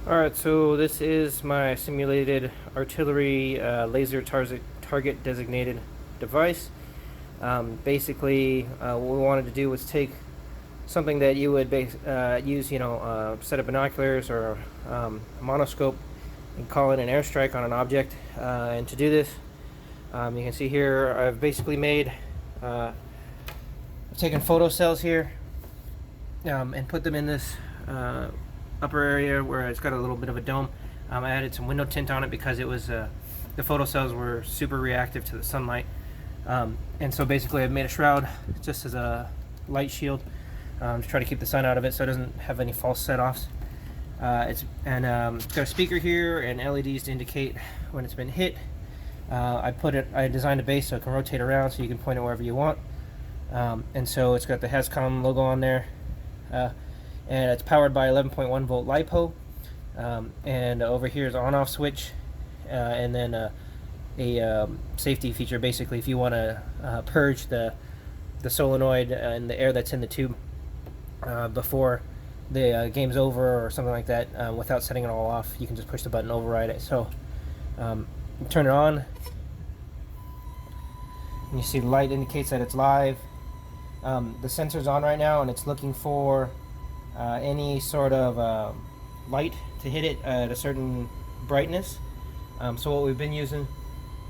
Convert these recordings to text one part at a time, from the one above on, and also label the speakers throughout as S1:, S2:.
S1: Alright, so this is my simulated artillery laser target designated device. Basically, what we wanted to do was take something that you would use, a set of binoculars or a monoscope, and call it an airstrike on an object. And to do this, you can see here I've basically I've taken photo cells here and put them in this upper area where it's got a little bit of a dome. I added some window tint on it because it was the photo cells were super reactive to the sunlight, and so basically I've made a shroud just as a light shield to try to keep the sun out of it, so it doesn't have any false set-offs. It's got a speaker here and LEDs to indicate when it's been hit. I designed a base so it can rotate around, so you can point it wherever you want. And so it's got the HASCOM logo on there. And it's powered by 11.1 volt LiPo, and over here is an on-off switch, and then a safety feature. Basically, if you want to purge the solenoid and the air that's in the tube before the game's over or something like that, without setting it all off, you can just push the button, override it. So turn it on, and you see the light indicates that it's live. The sensor's on right now, and it's looking for any sort of light to hit it at a certain brightness. So what we've been using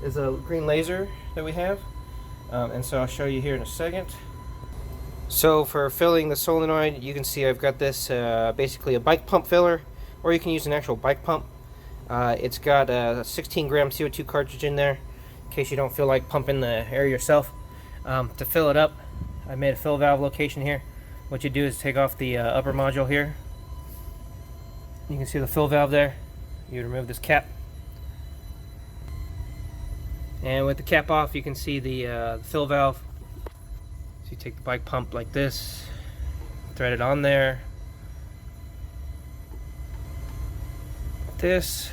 S1: is a green laser that we have, and so I'll show you here in a second. So for filling the solenoid, you can see I've got this basically a bike pump filler, or you can use an actual bike pump. It's got a 16 gram CO2 cartridge in there in case you don't feel like pumping the air yourself. To fill it up, I made a fill valve location here. What you do is take off the upper module here. You can see the fill valve there. You remove this cap, and with the cap off, you can see the fill valve. So you take the bike pump like this, thread it on there, like this.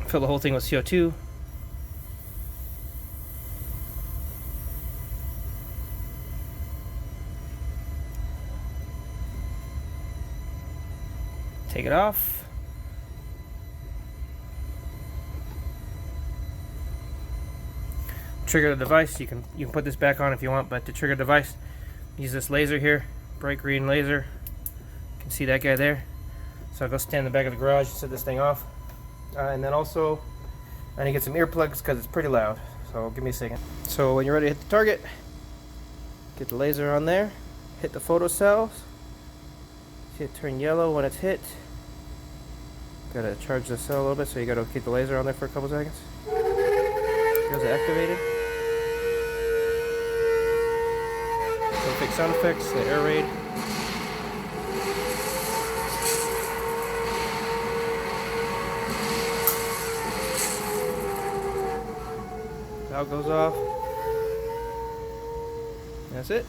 S1: Fill the whole thing with CO2. Take it off. Trigger the device. You can put this back on if you want, but to trigger the device, use this laser here, bright green laser. You can see that guy there. So I'll go stand in the back of the garage and set this thing off. And then also, I need to get some earplugs because it's pretty loud. So give me a second. So when you're ready to hit the target, get the laser on there, hit the photo cells. See it turn yellow when it's hit. Gotta charge the cell a little bit, so you gotta keep the laser on there for a couple seconds. Goes activated. Perfect sound effects, the air raid. Valve goes off. That's it.